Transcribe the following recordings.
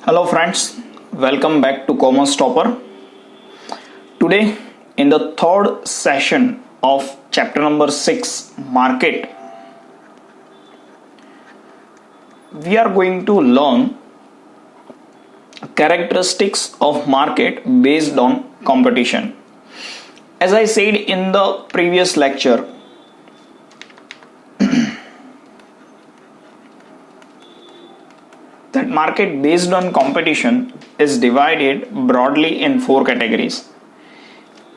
Hello friends, welcome back to Commerce Topper. Today, in the third session of chapter number 6, Market, we are going to learn characteristics of market based on competition. As I said in the previous lecture, that market based on competition is divided broadly in 4 categories.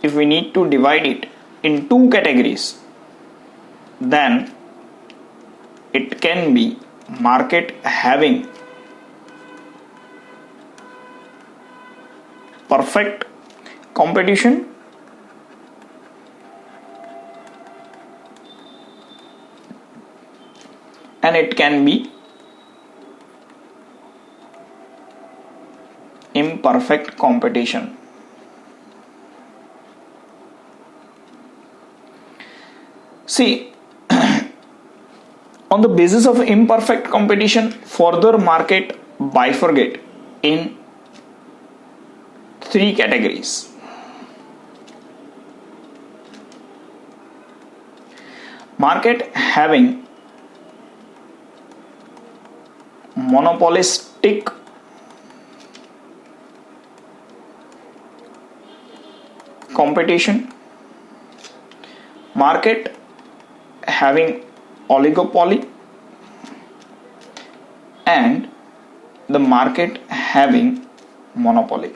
If we need to divide it in 2 categories, then it can be market having perfect competition and it can be imperfect competition. See, on the basis of imperfect competition, further market bifurcate in 3 categories. Market having monopolistic competition, market having oligopoly, and the market having monopoly.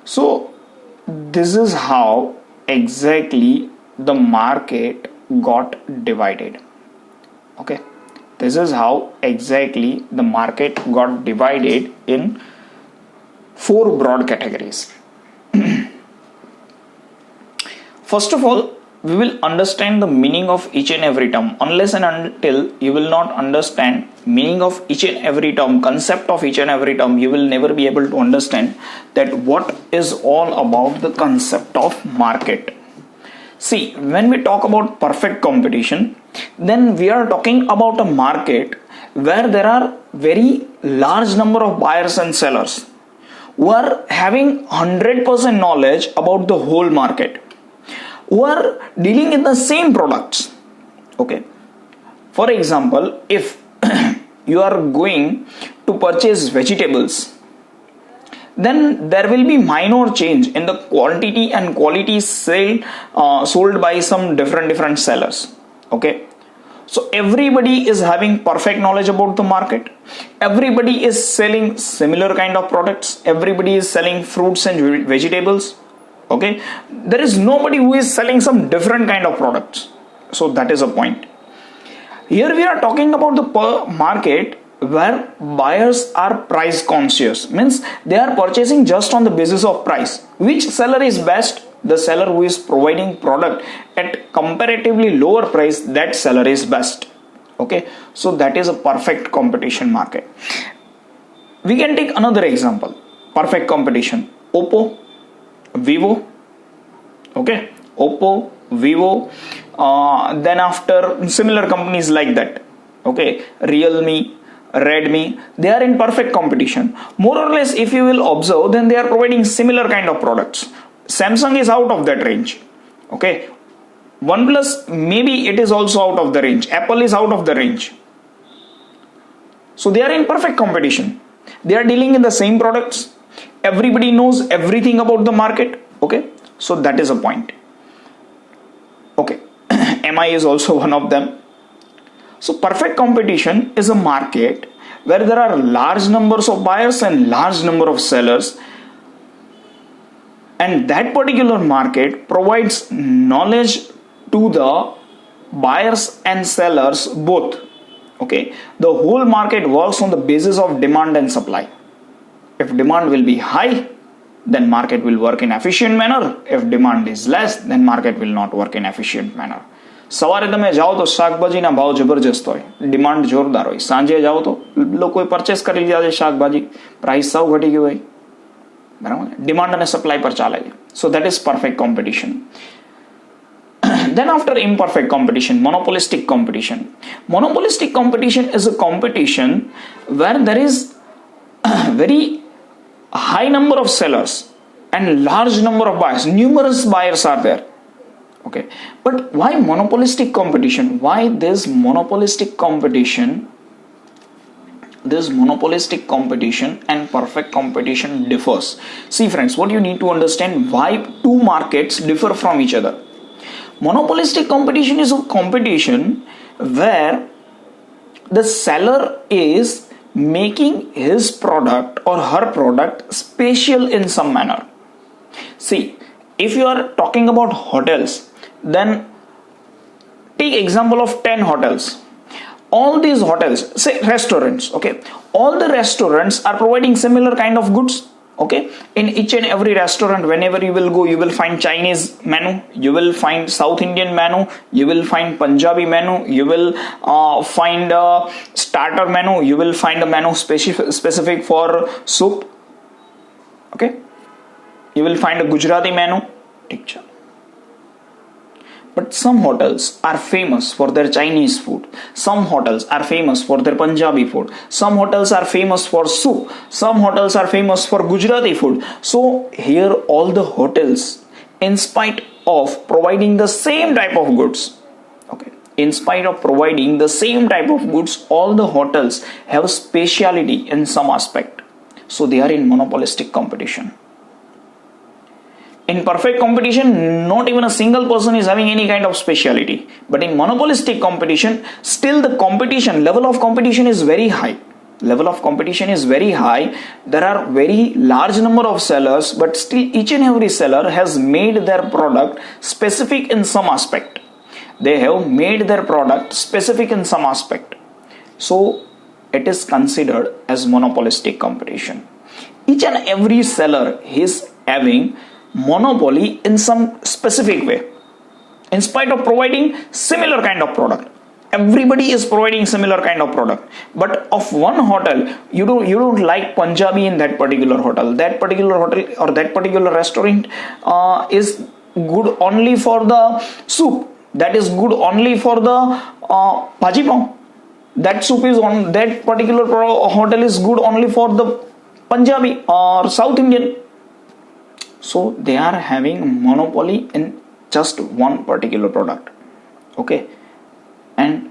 So this is how exactly the market got divided. Okay, this is how exactly the market got divided in 4 broad categories. First of all, we will understand the meaning of each and every term. Unless and until you will not understand meaning of each and every term, concept of each and every term, you will never be able to understand that what is all about the concept of market. See, when we talk about perfect competition, then we are talking about a market where there are very large number of buyers and sellers who are having 100% knowledge about the whole market, who are dealing in the same products. Okay, for example, if you are going to purchase vegetables, then there will be minor change in the quantity and quality sold by some different sellers. Okay, so everybody is having perfect knowledge about the market. Everybody is selling similar kind of products. Everybody is selling fruits and vegetables. Okay, there is nobody who is selling some different kind of products. So that is a point. Here we are talking about the market where buyers are price conscious, means they are purchasing just on the basis of price. Which seller is best? The seller who is providing product at comparatively lower price, that seller is best. Okay, so that is a perfect competition market. We can take another example. Perfect competition: Oppo, Vivo. Okay, Oppo, Vivo, then after similar companies like that. Okay, Realme, Redmi, they are in perfect competition. More or less, if you will observe, then they are providing similar kind of products. Samsung is out of that range. Okay, OnePlus, maybe it is also out of the range. Apple is out of the range. So they are in perfect competition. They are dealing in the same products. Everybody knows everything about the market. Okay, so that is a point. Okay, MI is also one of them. So perfect competition is a market where there are large numbers of buyers and large number of sellers, and that particular market provides knowledge to the buyers and sellers both. Okay, the whole market works on the basis of demand and supply. If demand will be high, then market will work in efficient manner. If demand is less, then market will not work in efficient manner. સવારે તમે જાઓ તો શાકભાજીના ભાવ જબરજસ્ત હોય, demand જોરદાર હોય. સાંજે જાઓ તો લોકોએ પરચેસ કરી લીધા છે શાકભાજી, પ્રાઇસ સાવ ઘટી ગયું હોય. બરાબર, ડિમાન્ડ અને સપ્લાય પર ચાલે છે. So that is perfect competition. Then after imperfect competition, monopolistic competition. Monopolistic competition is a competition where there is very high number of sellers and large number of buyers. Numerous buyers are there. Okay, but why monopolistic competition? Why this monopolistic competition? This monopolistic competition and perfect competition differs. See friends, what you need to understand, why two markets differ from each other. Monopolistic competition is a competition where the seller is making his product or her product special in some manner. See, if you are talking about hotels, then take example of 10 hotels. All these hotels, say restaurants, okay, all the restaurants are providing similar kind of goods. Okay, in each and every restaurant, whenever you will go, you will find Chinese menu, you will find South Indian menu, you will find Punjabi menu, you will find a starter menu, you will find a menu specific for soup. Okay, you will find a Gujarati menu. But some hotels are famous for their Chinese food. Some hotels are famous for their Punjabi food. Some hotels are famous for soup. Some hotels are famous for Gujarati food. So here all the hotels, in spite of providing the same type of goods, okay, in spite of providing the same type of goods, all the hotels have speciality in some aspect. So they are in monopolistic competition. In perfect competition, not even a single person is having any kind of speciality. But in monopolistic competition, still the competition, level of competition is very high. Level of competition is very high. There are very large number of sellers, but still each and every seller has made their product specific in some aspect. They have made their product specific in some aspect. So it is considered as monopolistic competition. Each and every seller is having monopoly in some specific way, in spite of providing similar kind of product. Everybody is providing similar kind of product, but of one hotel, you don't like Punjabi in that particular hotel. That particular hotel or that particular restaurant is good only for the soup. That is good only for the bhaji pav. That soup is on that particular hotel is good only for the Punjabi or South Indian. So they are having monopoly in just one particular product. Okay, and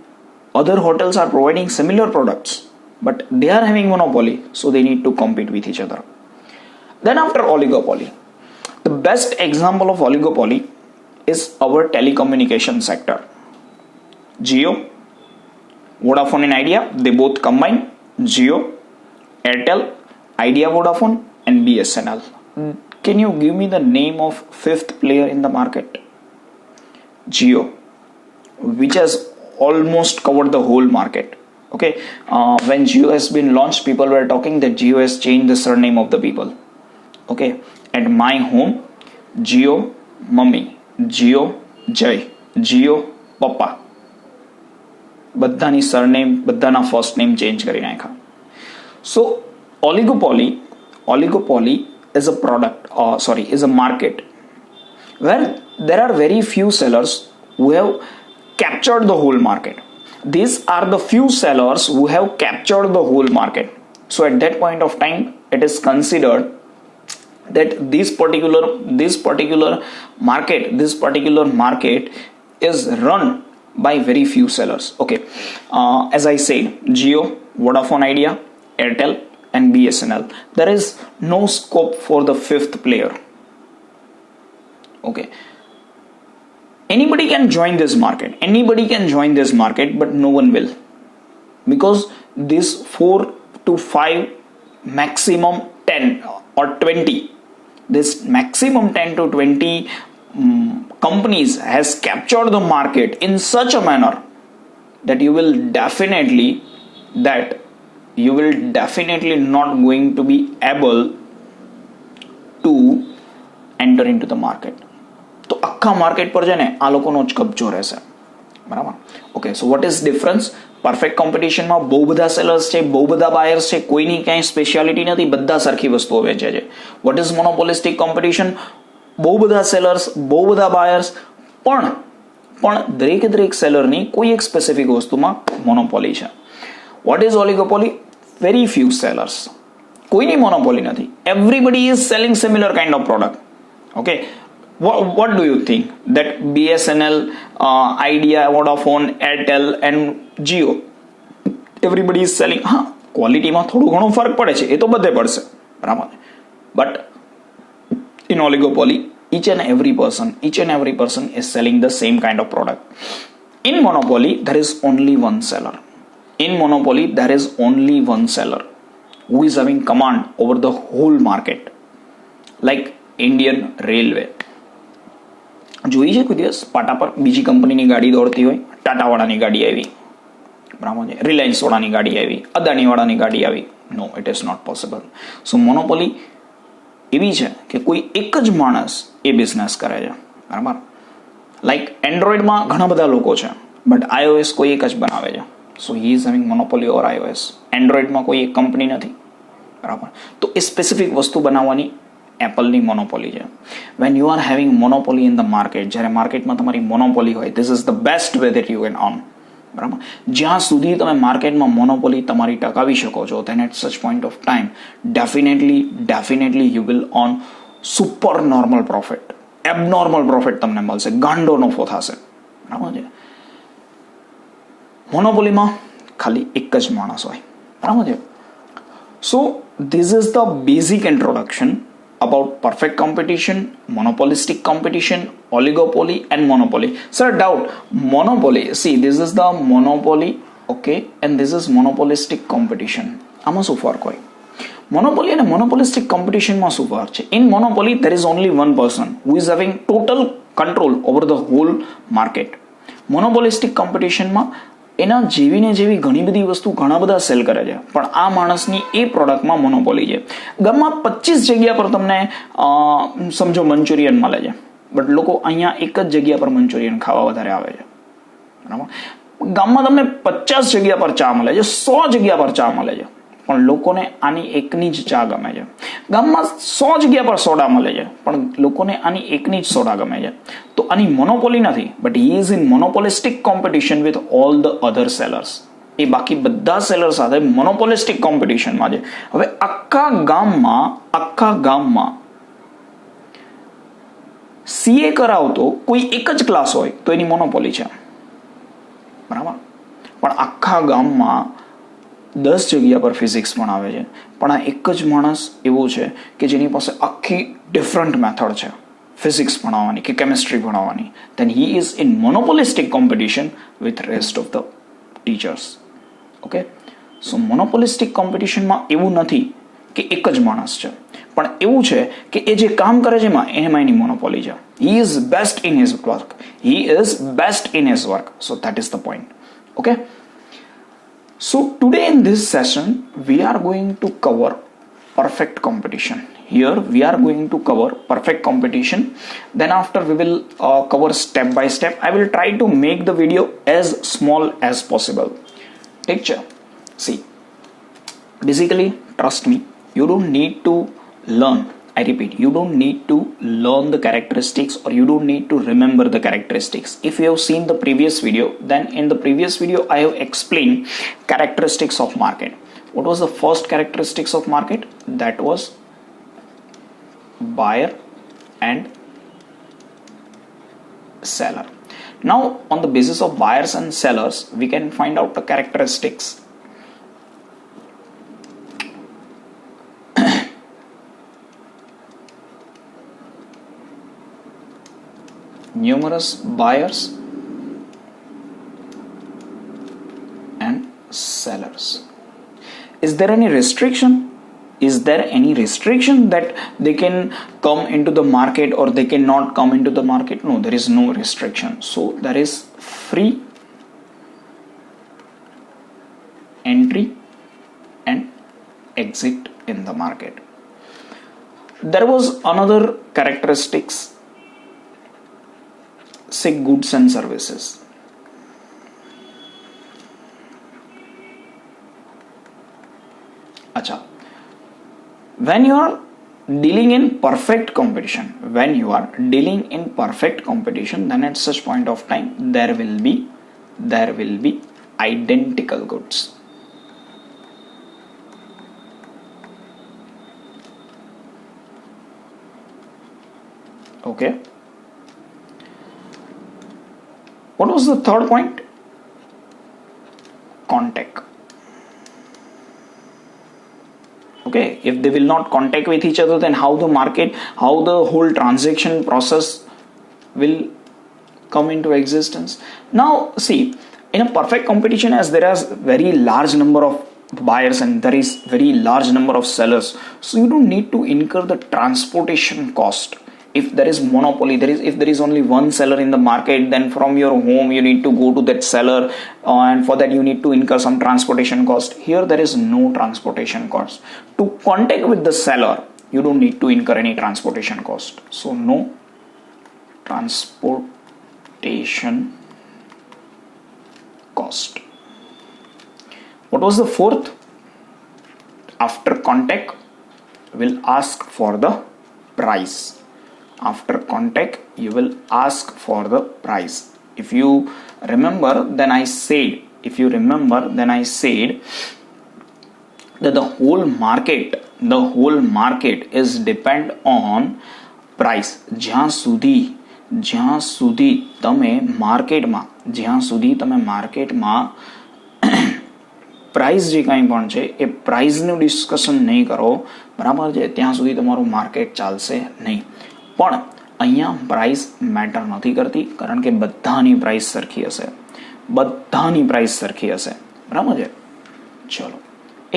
other hotels are providing similar products, but they are having monopoly, so they need to compete with each other. Then after oligopoly, the best example of oligopoly is our telecommunication sector. Jio, Vodafone and Idea, they both combine. Jio, Airtel, Idea, Vodafone and BSNL. Can you give me the name of fifth player in the market? Jio, which has almost covered the whole market. Okay, when Jio has been launched, people were talking that Jio has changed the surname of the people. Okay, at my home, Jio Mummy, Jio Jai, Jio Papa. બધાની surname, બધાના first name change કરી નાખ્યા. So oligopoly is a product, is a market where there are very few sellers who have captured the whole market. These are the few sellers who have captured the whole market. So at that point of time, it is considered that this particular market is run by very few sellers. Okay, as I said, Jio, Vodafone Idea, Airtel and BSNL. There is no scope for the fifth player. Okay, anybody can join this market, but no one will, because this 4 to 5, maximum 10 or 20, this maximum 10 to 20 companies has captured the market in such a manner that you will definitely not going to be able to enter into the market. તો આખા market પર છે ને આ લોકોનો જ કબજો રહેશે. બરાબર. Okay, so what is difference? Perfect કોમ્પિટિશનમાં બહુ બધા સેલર્સ છે, બહુ બધા બાયર્સ છે, કોઈની ક્યાંય સ્પેશિયાલિટી નથી, બધા સરખી વસ્તુઓ વેચે છે. What is monopolistic competition? બહુ બધા સેલર્સ, બહુ બધા બાયર્સ, પણ પણ દરેક સેલરની કોઈ એક સ્પેસિફિક વસ્તુમાં મોનોપોલી છે. What is oligopoly? Very few sellers. કોઈની મોનોપોલી નથી. Everybody is selling similar kind of product. Okay, what do you think that BSNL, Idea, Vodafone, Airtel and Jio, everybody is selling? હા, ક્વોલિટીમાં થોડું ઘણું ફરક પડે છે, એ તો બધે પડશે, બરાબર. But in oligopoly, each and every person is selling the same kind of product. In monopoly, there is only one seller. Who is having command over the whole market, like Indian Railway. જોઈ છે કોઈ દિવસ પાટા પર બીજી કંપનીની ગાડી દોડતી હોય? ટાટાવાળાની ગાડી આવી, બરાબર છે, રિલાયન્સ વાળાની ગાડી આવી, અદાણીવાળાની ગાડી આવી? No, it is not possible. So monopoly એવી છે કે કોઈ એક જ માણસ એ બિઝનેસ કરે છે, બરાબર. લાઈક એન્ડ્રોઈડમાં ઘણા બધા લોકો છે, બટ iOS કોઈ એક જ બનાવે છે. So he is having monopoly over iOS. એન્ડ્રોઈડમાં કોઈ એક કંપની નથી, બરાબર. તો એ સ્પેસિફિક વસ્તુ બનાવવાની એપલની મોનોપોલી છે. When you are having monopoly in the market, જ્યારે માર્કેટમાં તમારી મોનોપોલી હોય, this is the best way that you can earn, બરાબર. જ્યાં સુધી તમે માર્કેટમાં મોનોપોલી તમારી ટકાવી શકો છો, then at such point of time definitely you will earn super normal profit. Abnormal profit તમને મળશે, ગાંડો નફો થશે, બરાબર છે. મોનોપોલીમાં ખાલી એક જ માણસ હોય, બરાબર છે. સો this is the basic introduction about perfect competition, monopolistic competition, oligopoly and monopoly. Sir, doubt, monopoly, see, this is the monopoly, okay, and this is monopolistic competition. આમાં શું ફરક હોય? મોનોપોલી અને મોનોપોલિસ્ટિક કોમ્પિટિશનમાં શું ફરક છે? In monopoly there is only one person who is having total control over the whole market. મોનોપોલિસ્ટિક કોમ્પિટિશનમાં એના જેવી ને જેવી ઘણી બધી વસ્તુ ઘણા બધા સેલ કરે છે, પણ આ માણસની એ પ્રોડક્ટમાં મોનોપોલી છે. ગામમાં 25 જગ્યા પર તમને સમજો મંચુરિયન મળે છે, બટ લોકો અહીંયા એક જ જગ્યા પર મંચુરિયન ખાવા વધારે આવે છે, બરાબર. ગામમાં તમને 50 જગ્યા પર ચા મળે છે, 100 જગ્યા પર ચા મળે છે, પણ લોકોને આની એકની જ ચા ગમે છે. ગામમાં 100 જગ્યા પર સોડા મળે છે, પણ લોકોને આની એકની જ સોડા ગમે છે. તો આની મોનોપોલી નથી, but he is in monopolistic competition with all the other sellers. એ બાકી બધા સેલર સાથે મોનોપોલિસ્ટિક કોમ્પિટિશનમાં છે. હવે આખા ગામમાં સીએ કરાવતો કોઈ એક જ ક્લાસ હોય તો એની મોનોપોલી છે, બરાબર. પણ આખા ગામમાં 10 જગ્યા પર ફિઝિક્સ પણ આવે છે, પણ આ એક જ માણસ એવો છે કે જેની પાસે આખી ડિફરન્ટ મેથડ છે ફિઝિક્સ ભણાવવાની કે chemistry ભણાવવાની. then he is in monopolistic competition with rest of the teachers. Okay, so monopolistic કોમ્પિટિશનમાં એવું નથી કે એક જ માણસ છે, પણ એવું છે કે એ જે કામ કરે છે એમાં એની મોનોપોલી છે. he is best in his work. So that is the point. Okay, so today in this session we are going to cover perfect competition. Here we are going to cover perfect competition. Then after we will cover step by step. I will try to make the video as small as possible. Picture, see, basically trust me, you don't need to learn, I repeat, you don't need to learn the characteristics, or you don't need to remember the characteristics. If you have seen the previous video, then in the previous video I have explained characteristics of market. What was the first characteristics of market? That was buyer and seller. Now on the basis of buyers and sellers we can find out the characteristics. Numerous buyers and sellers. Is there any restriction? Is there any restriction that they can come into the market or they cannot come into the market? No, there is no restriction. So there is free entry and exit in the market. There was another characteristics, say goods and services. Acha, when you are dealing in perfect competition, when you are dealing in perfect competition, then at such point of time there will be identical goods. Okay, what was the third point? Contact. Okay, if they will not contact with each other, then how the whole transaction process will come into existence? Now see, in a perfect competition, as there is very large number of buyers and there is very large number of sellers, so you don't need to incur the transportation cost. If there is monopoly, if there is only one seller in the market, then from your home you need to go to that seller, and for that you need to incur some transportation cost. Here there is no transportation cost. To contact with the seller, you don't need to incur any transportation cost, so no transportation cost. What was the fourth? After contact, we'll ask for the price. After contact, you will ask for the price. If you remember, then I said that the whole market is depend on price. જ્યાં સુધી તમે માર્કેટમાં price જે કાંઈ પણ છે એ પ્રાઇસનું discussion નહીં કરો, બરાબર છે, ત્યાં સુધી તમારું માર્કેટ ચાલશે નહીં. પણ અહીંયા પ્રાઇસ મેટર નથી કરતી, કારણ કે બધાની પ્રાઇસ સરખી હશે, બરાબર છે. ચલો,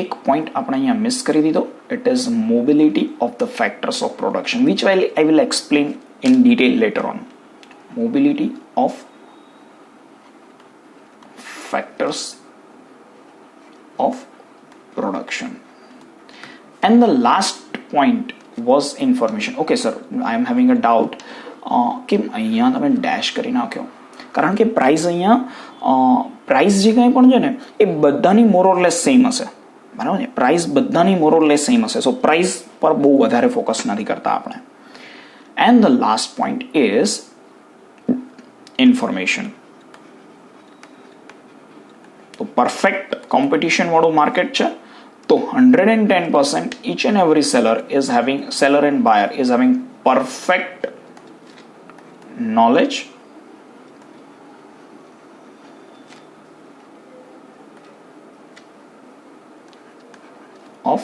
એક પોઈન્ટ આપણે અહીંયા મિસ કરી દીધો. It is mobility of the factors of production, which I will explain in detail letter on. Mobility of factors of production. And the last point was information. Okay sir, I am having a doubt. કેમ અહીંયા તમે dash કરી નાખ્યો? કારણ કે price અહીંયા price જે કંઈ પણ છે ને એ બધાની મોર ઓર લેસ સેમ હશે, બરાબર છે. પ્રાઇસ બધાની મોર ઓર લેસ સેમ હશે, સો પ્રાઇસ પર બહુ વધારે ફોકસ નથી કરતા આપણે. And the last point is information. તો પરફેક્ટ કોમ્પિટિશન વાળું માર્કેટ છે, તો 110% each and every seller and buyer is having perfect knowledge of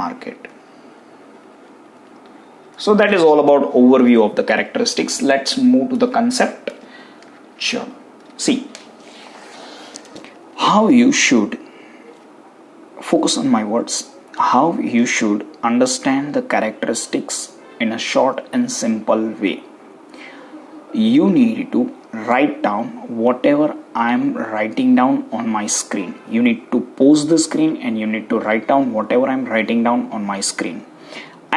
market. So that is all about overview of the characteristics. Let's move to the concept. Sure. See, how you should focus on my words, how you should understand the characteristics in a short and simple way. You need to write down whatever I am writing down on my screen. You need to pause the screen and you need to write down whatever I am writing down on my screen.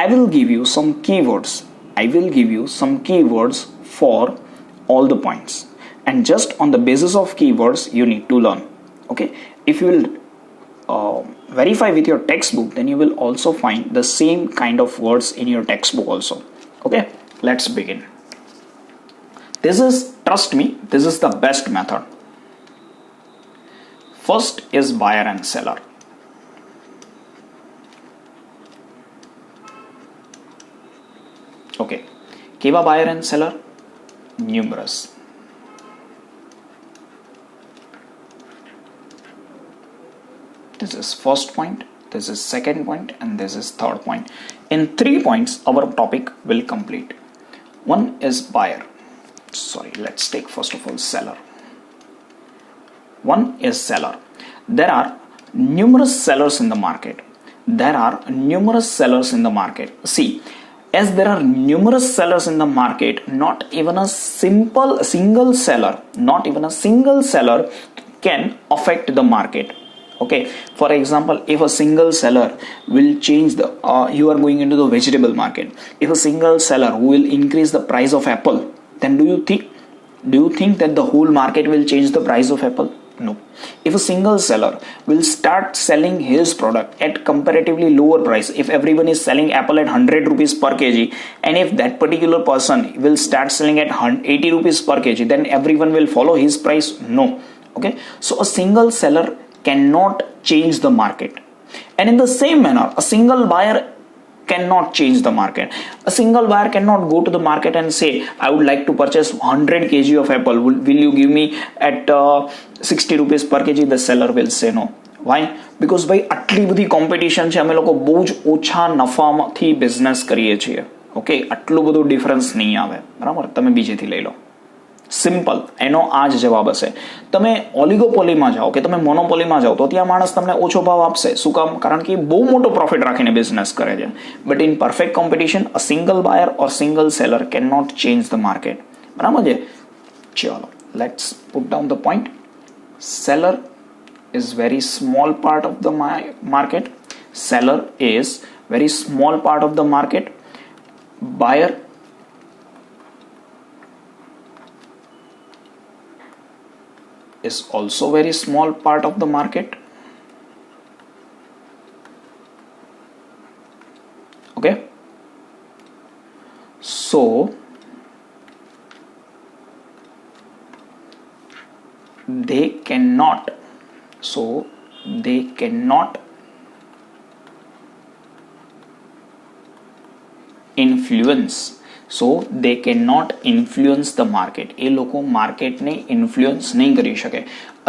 I will give you some keywords for all the points, and just on the basis of keywords you need to learn. Okay, if you will verify with your textbook, then you will also find the same kind of words in your textbook also. Okay, let's begin. Trust me, this is the best method. First is buyer and seller. Okay, કેવા buyer and seller? Numerous. This is first point, this is second point, and this is third point. In 3 points, our topic will complete. One is buyer. Sorry, let's take first of all seller. One is seller. There are numerous sellers in the market. See, as there are numerous sellers in the market, not even a single seller can affect the market. Okay, for example, if a single seller will change you are going into the vegetable market, if a single seller will increase the price of apple, then do you think that the whole market will change the price of apple? No. If a single seller will start selling his product at comparatively lower price, if everyone is selling apple at 100 rupees per kg, and if that particular person will start selling at 80 rupees per kg, then everyone will follow his price? No. Okay. So a single seller cannot change the market. And in the same manner, a single buyer cannot change the market. A single buyer cannot go to the market and say, I would like to purchase 100 kg of apple. Will you give me at 60 rupees per kg? The seller will say no. Why? Because ભાઈ આટલી બધી competition છે, અમે લોકો બહુ જ ઓછા નફામાંથી business કરીએ છીએ. ઓકે, આટલું બધું ડિફરન્સ નહીં આવે. બરાબર, તમે બીજેથી લઈ લો. સિમ્પલ, એનો આ જ જવાબ હશે. તમે ઓલિગોપોલીમાં જાઓ કે તમે મોનોપોલીમાં જાઓ તો ત્યાં માણસ તમને ઓછો ભાવ આપશે. શું કામ? કારણ કે બહુ મોટો પ્રોફિટ રાખીને બિઝનેસ કરે છે. But in perfect competition, a single buyer or single seller can not change the market. બરાબર છે? ચલો, let's put down the point. Seller is very small part of the market. Seller is very small part of the market. Buyer is also very small part of the market. Okay, so they cannot influence the market. એ લોકો માર્કેટને influence નહીં કરી શકે.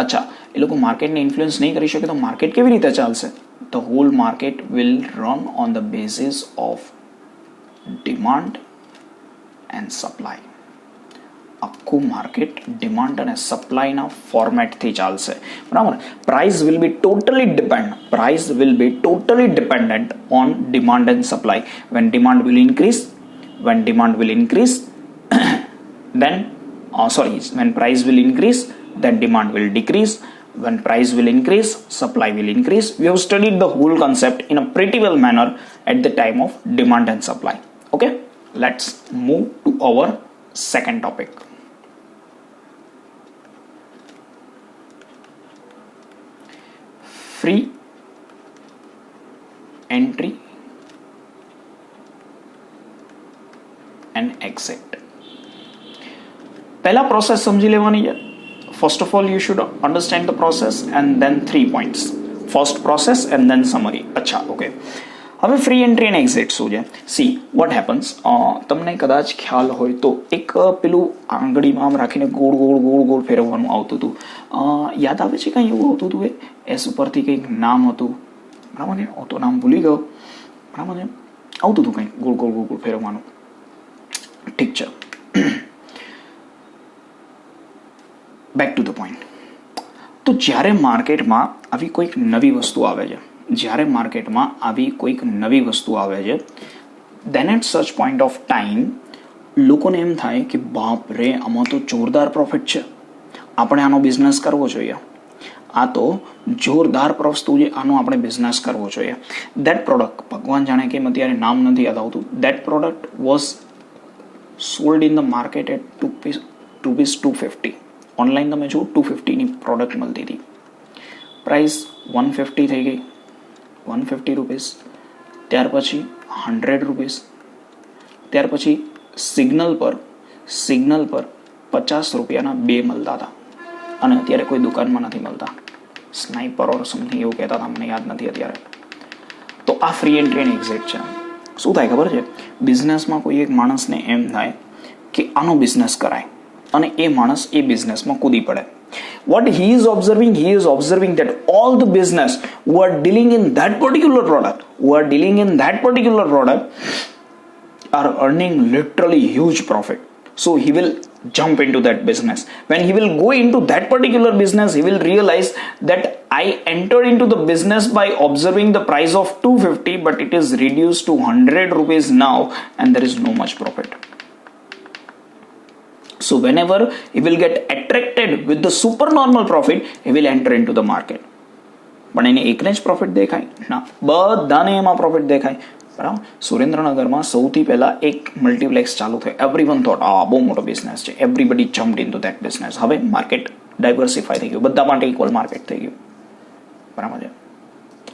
અચ્છા, એ લોકો માર્કેટને influence નહીં કરી શકે તો માર્કેટ કેવી રીતે ચાલશે? The whole market will run on the basis of demand and supply. આખું માર્કેટ ડિમાન્ડ અને સપ્લાયના ફોર્મેટથી ચાલશે. બરાબર. Price will be totally dependent on demand and supply. when demand will increase then when price will increase, then demand will decrease. When price will increase, supply will increase. We have studied the whole concept in a pretty well manner at the time of demand and supply. Okay, let's move to our second topic. Free entry and exit. પહેલા process સમજી લેવાની છે. First of all you should understand the process and then 3 points. First process and then summary. અચ્છા, okay. હવે free entry and exit શું છે? See what happens, તમને કદાચ ખ્યાલ હોય તો એક પેલું આંગળીમાં આમ રાખીને ગોળ ગોળ ફેરવવાનું આવતું હતું. યાદ આવે છે કંઈ એવું આવતું હતું? એસ ઉપરથી કંઈક નામ હતું. બરાબર છે? તો નામ ભૂલી ગયો. બરાબર છે? આવતું હતું કંઈક ગોળ ગોળ ફેરવવાનું. ઠીક છે. Back to the point. તો જ્યારે માર્કેટમાં આવી કોઈક નવી વસ્તુ આવે છે, દેન એટ સચ પોઈન્ટ ઓફ ટાઈમ લોકોને એમ થાય કે બાપ રે, આમાં તો જોરદાર પ્રોફિટ છે, આપણે આનો બિઝનેસ કરવો જોઈએ. આ તો જોરદાર વસ્તુ છે, આનો આપણે બિઝનેસ કરવો જોઈએ. દેટ પ્રોડક્ટ, ભગવાન જાણે કેમ અત્યારે નામ નથી યાદ આવતું, that product was sold in the market at ₹250. Online તમે જો 250ની પ્રોડક્ટ મળતી હતી. પ્રાઇસ 150 થઈ ગઈ, 150 રૂપીસ. ત્યાર પછી 100 રૂપીસ. ત્યાર પછી સિગ્નલ પર 50 રૂપિયાના 2 મળતા હતા, અને અત્યારે કોઈ દુકાનમાં નથી મળતા. સ્નાઈપર ઓર સમથિંગ એવું કહેતા હતા, મને યાદ નથી અત્યારે. તો આ ફ્રી એન્ટ્રી એન્ડ એક્ઝિટ છે. શું થાય ખબર છે? બિઝનેસમાં કોઈ એક માણસને એમ થાય કે આનો બિઝનેસ કરાય, અને એ માણસ એ બિઝનેસમાં કૂદી પડે. What he is observing that all the business who are dealing in that particular product are earning literally huge profit. So he will jump into that business. When he will go into that particular business, he will realize that I entered into the business by observing the price of 250, but it is reduced to 100 rupees now, and there is no much profit. So whenever he will get attracted with the supernormal profit, he will enter into the market. પણ એને એકને જ profit દેખાય? ના, બધાને એમાં profit દેખાય. બરાબર. સુરેન્દ્રનગરમાં સૌથી પહેલા એક મલ્ટીપ્લેક્સ ચાલુ થયો. એવરીવન થોટ આ બહુ મોટો બિઝનેસ છે. Everybody jumped into that business. હવે માર્કેટ ડાયવર્સિફાય થઈ ગયું, બધા માટે ઇક્વલ માર્કેટ થઈ ગયું. બરાબર છે.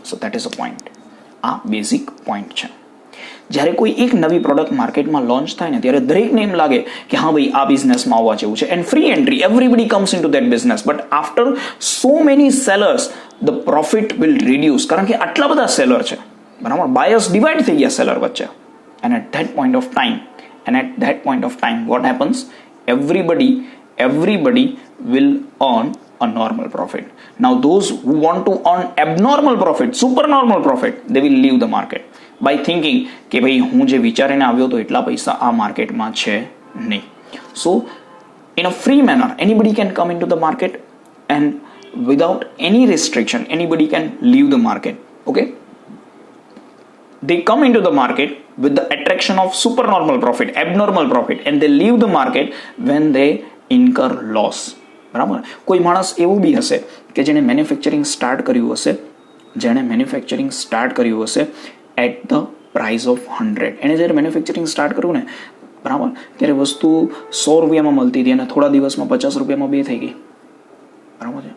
So that is a point. આ બેઝિક પોઈન્ટ છે. જ્યારે કોઈ એક નવી પ્રોડક્ટ માર્કેટમાં લોન્ચ થાય ને ત્યારે દરેકને એમ લાગે કે હા ભાઈ આ બિઝનેસમાં આવવા જેવું છે, and free entry, everybody comes in two that business. But after so many sellers the profit will reduce, કારણ કે આટલા બધા સેલર છે. બરાબર, બાયર્સ ડિવાઈડ થઈ ગયા સેલર વચ્ચે. And at that point of time what happens, everybody will earn a normal profit. Now those who want to earn abnormal profit, supernormal profit, they will leave the market by thinking કે ભાઈ હું જે વિચારીને આવ્યો તો એટલા પૈસા આ માર્કેટમાં છે નહીં. So in a free manner anybody can come into the market and without any restriction anybody can leave the market. Okay, they come into the market with the attraction of supernormal profit, abnormal profit, and they leave the market when they incur loss. બરાબર. કોઈ માણસ એવું બી હશે કે જેણે manufacturing start કર્યું હશે at the price of 100. એણે જ્યારે મેન્યુફેક્ચરિંગ સ્ટાર્ટ કર્યું ને, બરાબર, ત્યારે વસ્તુ 100 રૂપિયામાં મળતી હતી અને થોડા દિવસમાં 50 રૂપિયામાં બે થઈ ગઈ. બરાબર છે.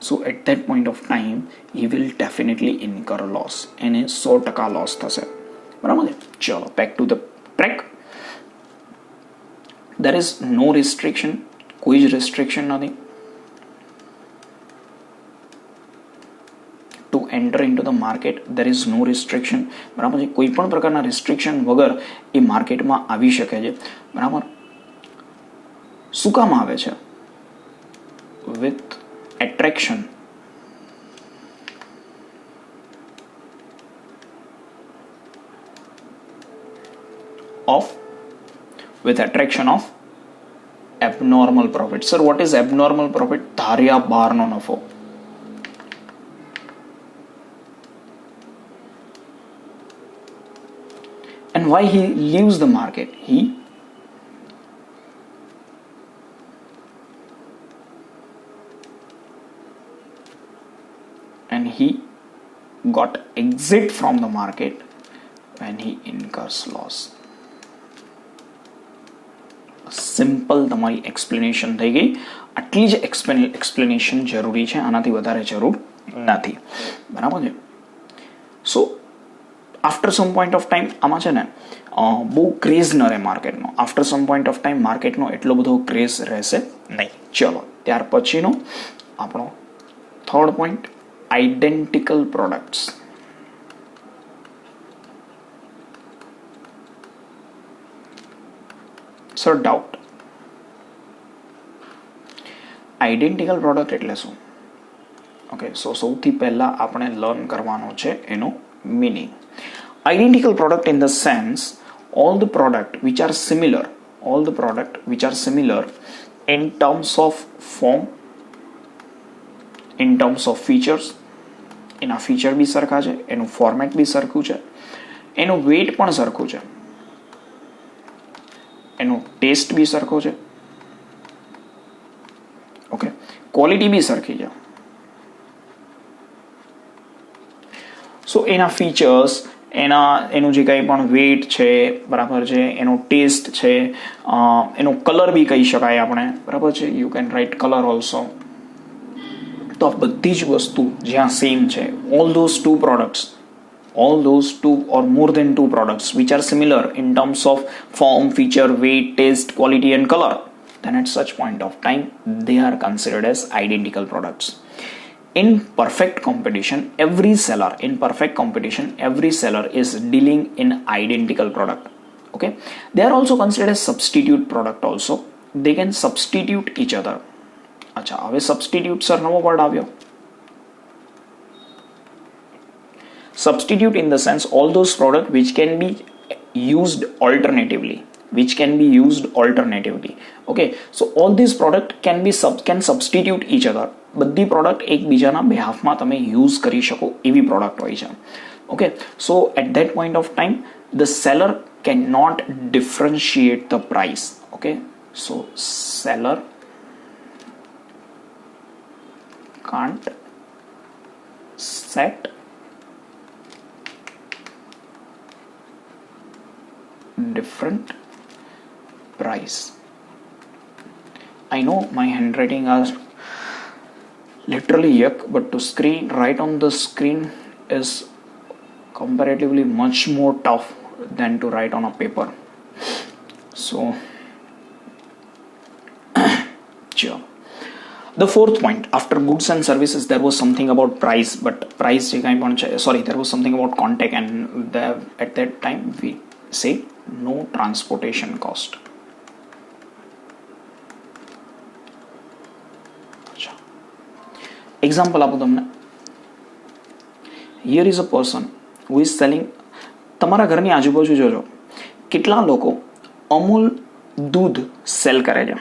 So at that point of time he will definitely incur loss. એને 100% લોસ થશે. બરાબર છે. ચલો back to the track. There is no restriction, કોઈ જ રિસ્ટ્રિક્શન નથી to enter in to the market. There is no restriction. બરાબર છે. કોઈ પણ પ્રકારના રિસ્ટ્રિક્શન વગર એ માર્કેટમાં આવી શકે છે. બરાબર. શું કામ આવે છે? With attraction of abnormal profit. Sir, what is abnormal profit? ધાર્યા બહારનો નફો. And why he leaves the market? He got exit from the market when he incurs loss. Simple તમારી એક્સપ્લેનેશન થઈ ગઈ. આટલી જ એક્સપ્લેનેશન જરૂરી છે, આનાથી વધારે જરૂર નથી. બરાબર છે. So after some point of time આમાં છે ને બહુ ક્રેઝ ન રહે માર્કેટનો. After some point of time માર્કેટનો એટલો બધો ક્રેઝ રહેશે નહીં. ચલો ત્યાર પછીનો આપણો third point, identical products. Sir doubt, identical product એટલે શું? ઓકે, સો સૌથી પહેલા આપણે લર્ન કરવાનો છે એનો meaning. Identical product in the sense all the product which are similar in terms of form, in terms of features. એના ફીચર બી સરખા છે, એનું ફોર્મેટ બી સરખું છે, એનું વેઇટ પણ સરખું છે, એનો ટેસ્ટ બી સરખો છે. ઓકે, ક્વોલિટી બી સરખી છે. સો એના ફીચર્સ, એનું જે કંઈ પણ વેઇટ છે, બરાબર છે, એનો ટેસ્ટ છે, એનો કલર બી કહી શકાય આપણે, બરાબર છે. You can write colour also. તો આ બધી જ વસ્તુ જ્યાં સેમ છે, all those two or more than two products which are similar in terms of form, feature, weight, taste, quality and color, then at such point of time they are considered as identical products. In perfect competition every seller is dealing in identical product. Okay, they are also considered as substitute product also. They can substitute each other. અચ્છા, હવે substitute sir નવો word આવ્યો. Substitute in the sense all those products which can be used alternatively. Okay, so all these products can substitute each other. બધી product એકબીજાના બેહાફમાં તમે use કરી શકો એવી પ્રોડક્ટ હોય છે. Okay, so at that point of time the seller can not differentiate the price. Okay, so seller can't set different price I know my handwriting are literally yuck, but to write on the screen is comparatively much more tough than to write on a paper. So sure. The fourth point, after goods and services, there was something about price, but price there was something about contact, and at that time we say no transportation cost. Example આપું તમને. Here is a person who is selling. તમારા ઘરની આજુબાજુ જોજો કેટલા લોકો અમૂલ દૂધ cell કરે છે.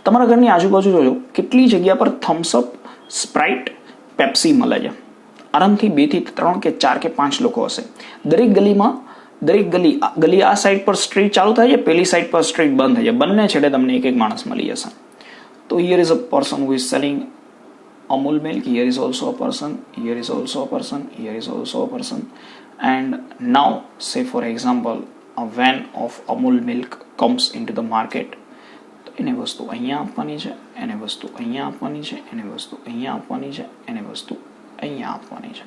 તમારા ઘરની આજુબાજુ જોજો કેટલી જગ્યા પર થમ્સઅપ, સ્પ્રાઇટ, પેપ્સી મળે છે. આરામથી 2 થી 3 કે 4 કે 5 લોકો હશે. દરેક ગલી આ સાઈડ પર સ્ટ્રીટ ચાલુ થાય છે, પેલી સાઈડ પર સ્ટ્રીટ બંધ થાય છે. બંને છેડે તમને એક માણસ મળી જશે. તો here is a person who is selling Amul milk. Here is also a person, here is also a person, here is also a person. And now, say for example, a van of Amul milk comes into the market. તો એને વસ્તુ અહીંયા આપવાની છે, એને વસ્તુ અહીંયા આપવાની છે, એને વસ્તુ અહીંયા આપવાની છે, એને વસ્તુ અહીંયા આપવાની છે.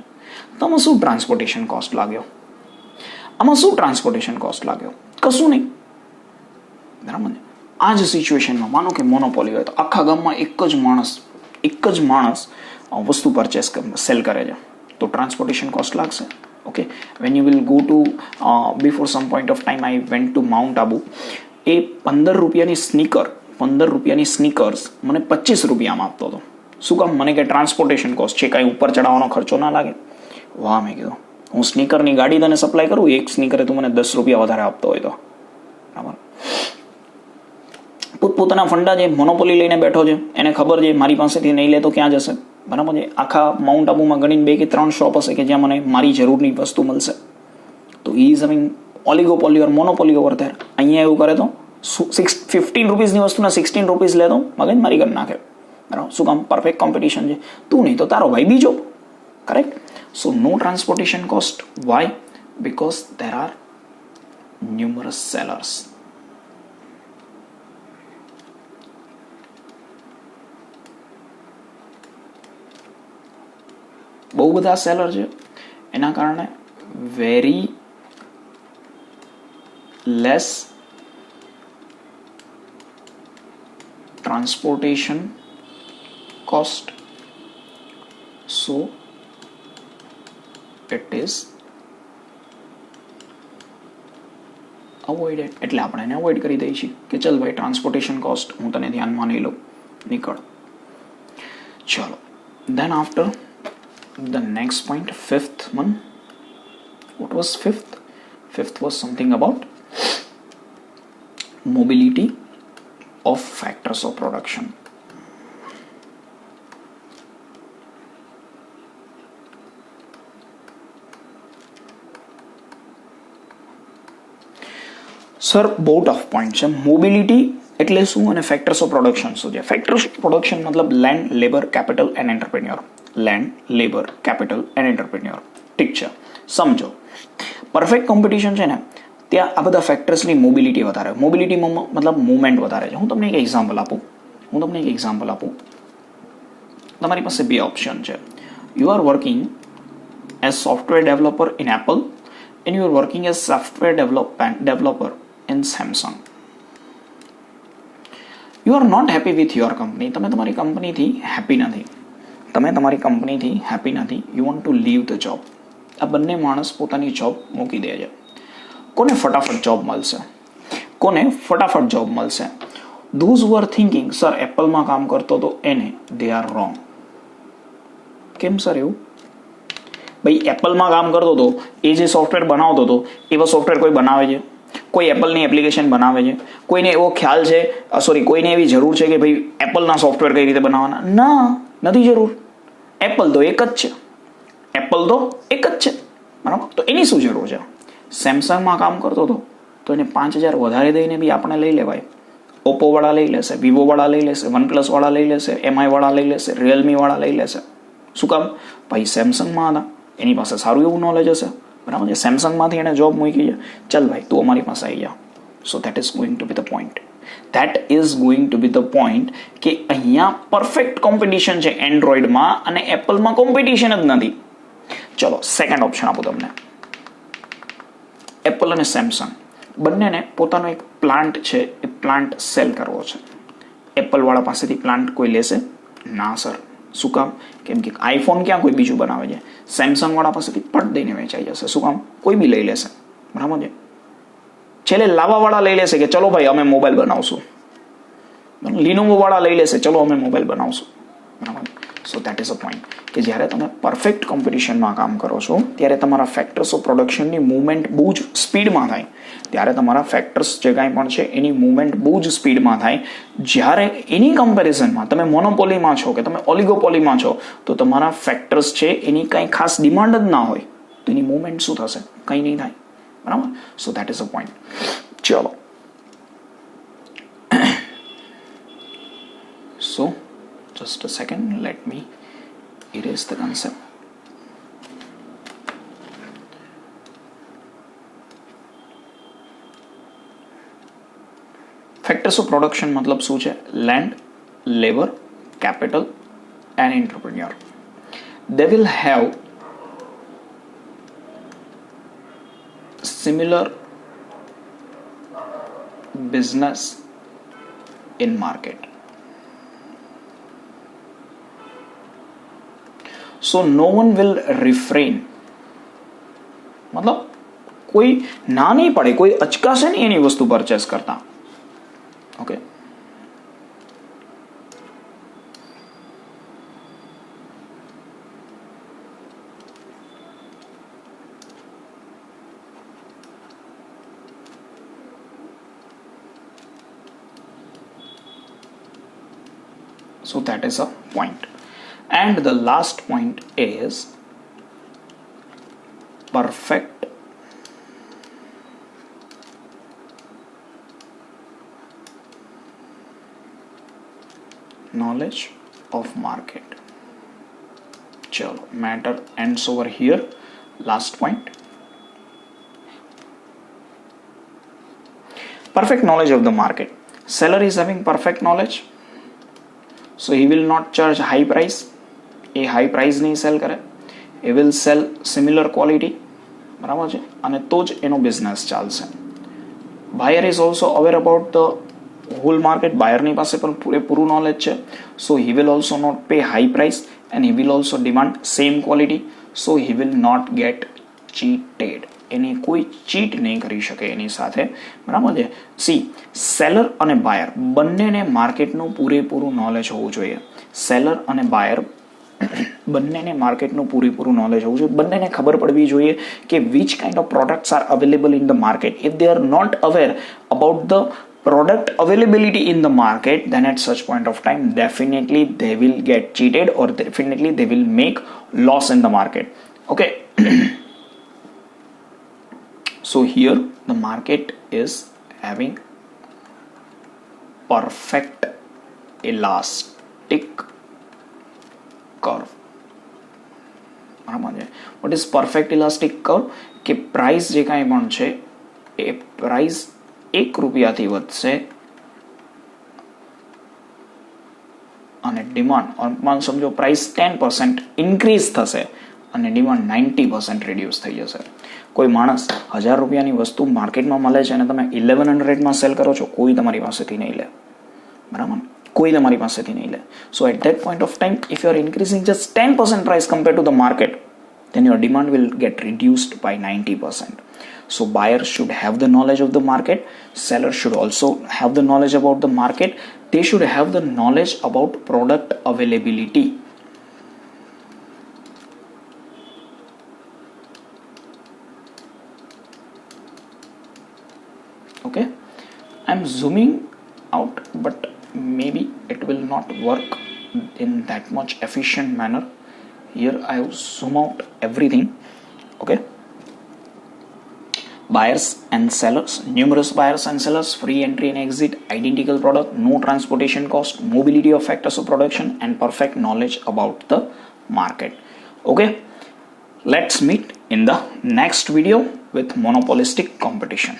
તો આમાં શું ટ્રાન્સપોર્ટેશન કોસ્ટ લાગ્યો? આમાં શું ટ્રાન્સપોર્ટેશન કોસ્ટ લાગ્યો? કશું નહીં. બરાબર ને? આ જ સિચ્યુએશનમાં માનો કે મોનોપોલી હોય તો આખા ગામમાં એક જ માણસ વસ્તુ સેલ કરે છે, તો ટ્રાન્સપોર્ટેશન કોસ્ટ લાગશે. Okay, when you will go to before some point of time I went to mount Abu. એ 15 રૂપિયાની સ્નીકર્સ મને 25 રૂપિયામાં આપતો હતો. શું કામ? મને કે ટ્રાન્સપોર્ટેશન કોસ્ટ છે, કાંઈ ઉપર ચડાવવાનો ખર્ચો ના લાગે. વાહ, મેં કીધું હું સ્નીકરની ગાડી તને સપ્લાય કરું, એક સ્નીકરે તું મને 10 રૂપિયા વધારે આપતો હોય તો. બરાબર. પોતપોતાના ફંડા જે મોનોપોલી લઈને બેઠો છે, એને ખબર છે મારી પાસેથી નહીં લે તો ક્યાં જશે. બરાબર છે. આખા માઉન્ટ આબુમાં ગણીને 2 કે 3 શોપ હશે કે જ્યાં મને મારી જરૂરની વસ્તુ મળશે. તો ઈ is having oligopoly or monopoly over there. અહીંયા એવું કરે તો 15 રૂપીસની વસ્તુના 16 રૂપીસ લે તો મગજ મારી કરી નાખે. બરાબર. શું કામ? પરફેક્ટ કોમ્પિટિશન છે. તું નહીં તો તારો ભાઈ બીજો. Correct. So no transportation cost. Why? Because there are numerous sellers. બહુ બધા સેલર છે, એના કારણે very less transportation cost. So it is avoided. એટલે આપણે એને અવોઇડ કરી દઈએ છીએ કે ચલ ભાઈ ટ્રાન્સપોર્ટેશન કોસ્ટ હું તને ધ્યાનમાં નહીં લઉં, નીકળ. ચલો, then after the next point, fifth one. What was fifth? Fifth was something about mobility of factors of production. Sir બહુ ટફ પોઈન્ટ છે. મોબિલિટી એટલે શું અને ફેક્ટર્સ ઓફ પ્રોડક્શન શું છે? ફેક્ટર્સ ઓફ પ્રોડક્શન મતલબ land, labour, capital and entrepreneur. Land, labour, capital and entrepreneur. ઠીક છે, સમજો. પરફેક્ટ કોમ્પિટિશન છે ને ત્યાં આ બધા ફેક્ટર્સની મોબિલિટી વધારે. મોબિલિટી મતલબ મુવમેન્ટ વધારે છે. હું તમને એક એક્ઝામ્પલ આપું. તમારી પાસે 2 ઓપ્શન છે. You are working as software developer in Apple and you are working as software developer in Samsung. You are not happy with your company. તમે તમારી કંપનીથી હેપી નથી. You want to leave the job. આ બંને માણસ પોતાની job મૂકી દે છે. કોને ફટાફટ જોબ મળશે? Those who are thinking sir એપલમાં કામ કરતો તો એને, દે આર રોંગ. કેમ સર એવું? ભાઈ એપલમાં કામ કરતો હતો, એ જે સોફ્ટવેર બનાવતો હતો એવા સોફ્ટવેર કોઈ બનાવે છે? કોઈ એપલની એપ્લિકેશન બનાવે છે? કોઈને એવો ખ્યાલ છે, કોઈને એવી જરૂર છે કે ભાઈ એપલના સોફ્ટવેર કઈ રીતે બનાવવાના? ના, નથી જરૂર. એપલ તો એક જ છે. બરાબર. તો એની શું જરૂર છે? સેમસંગમાં કામ કરતો હતો તો એને 5,000 વધારે દઈને બી આપણે લઈ લેવાય. ઓપ્પો વાળા લઈ લેશે, વિવો વાળા લઈ લેશે, વનપ્લસ વાળા લઈ લેશે, એમઆઈ વાળા લઈ લેશે, રિયલમી વાળા લઈ લેશે. શું કામ? ભાઈ સેમસંગમાં હતા, એની પાસે સારું એવું નોલેજ હશે. બરાબર છે. સેમસંગમાંથી એને જોબ મૂકી છે, ચાલ ભાઈ તું અમારી પાસે આવી જા. So that is going to B the point. That is going to B the point કે અહીંયા પરફેક્ટ કોમ્પિટિશન છે એન્ડ્રોઈડમાં અને એપલમાં કોમ્પિટિશન જ નથી. ચલો સેકન્ડ ઓપ્શન આપું તમને. એપલ અને સેમસંગ બંનેને પોતાનો એક પ્લાન્ટ છે, એ પ્લાન્ટ સેલ કરવો છે. એપલ વાળા પાસેથી પ્લાન્ટ કોઈ લેશે? ના સર. શું કામ? કેમ કે આઈફોન ક્યાં કોઈ બીજું બનાવે છે? સેમસંગ વાળા પાસેથી પટ દઈને વેચાઈ જશે. શું કામ? કોઈ બી લઈ લેશે. બરાબર છે. છેલ્લે લાવા વાળા લઈ લેશે કે ચલો ભાઈ અમે મોબાઈલ બનાવશું. લિનોવો વાળા લઈ લેશે ચલો અમે મોબાઈલ બનાવશું. બરાબર. So that is a point કે જ્યારે તમે પરફેક્ટ કોમ્પિટિશનમાં કામ કરો છો ત્યારે તમારા ફેક્ટર્સ ઓફ પ્રોડક્શનની મૂવમેન્ટ બહુ જ સ્પીડમાં થાય. ત્યારે તમારા ફેક્ટર્સ જે કાંઈ પણ છે એની મૂવમેન્ટ બહુ જ સ્પીડમાં થાય. જ્યારે એની કમ્પેરિઝનમાં તમે મોનોપોલીમાં છો કે તમે ઓલિગોપોલીમાં છો તો તમારા ફેક્ટર્સ છે એની કાંઈ ખાસ ડિમાન્ડ જ ના હોય તો એની મૂવમેન્ટ શું થશે? કંઈ નહીં થાય. બરાબર. So that is a point. ચલો so just a second, let me erase the concept. Factors of production मतलब શું છે? Land, labor, capital and entrepreneur. They will have similar business in market. So no one will refrain. मतलब कोई ना नहीं पड़े, कोई अचकाશે નહીં એની વસ્તુ પરચેસ કરતા. Okay. So that is a point. And the last point is perfect knowledge of market. Chalo, matter ends over here. Last point. Perfect knowledge of the market. Seller is having perfect knowledge, so he will not charge high price. એ high price નહીં sell કરે. એ will sell similar quality. બરાબર છે. અને તો જ એનો બિઝનેસ ચાલશે. Buyer is also aware about the whole market. બાયરની પાસે પણ પૂરેપૂરું નોલેજ છે. So he will also not pay high price and he will also demand same quality. So he will not get cheated. એને કોઈ cheat નહીં કરી શકે એની સાથે. બરાબર છે. સી, સેલર અને બાયર બંનેને માર્કેટનું પૂરેપૂરું નોલેજ હોવું જોઈએ. સેલર અને બાયર બંનેને માર્કેટનું પૂરેપૂરું નોલેજ હોવું જોઈએ. બંનેને ખબર પડવી જોઈએ કે which kind of products are available in the market. If they are not aware about the product availability in the market, then at such point of time definitely they will get cheated or definitely they will make loss in the market. Okay. So here the market is having perfect elastic curve. What is perfect elastic curve? કે price જે કાંઈ પણ છે એ price ₹1 વધશે અને demand સમજો price 10% increase થશે અને ડિમાન્ડ 90% રિડ્યુસ થઈ જશે. કોઈ માણસ ₹1000ની વસ્તુ માર્કેટમાં મળે છે અને તમે 1100માં સેલ કરો છો, કોઈ તમારી પાસેથી નહીં લે. બરાબર? કોઈ તમારી પાસેથી નહીં લે. So at that point of time if you are increasing just 10% price compared to the market, then your demand will get reduced by 90%. So buyer should have the knowledge of the market. Seller should also have the knowledge about the market. They should have the knowledge about product availability. Okay. I'm zooming out, but maybe it will not work in that much efficient manner. Here I have zoom out everything. Okay. Buyers and sellers, numerous buyers and sellers, free entry and exit, identical product, no transportation cost, mobility of factors of production, and perfect knowledge about the market. Okay. Let's meet in the next video with monopolistic competition.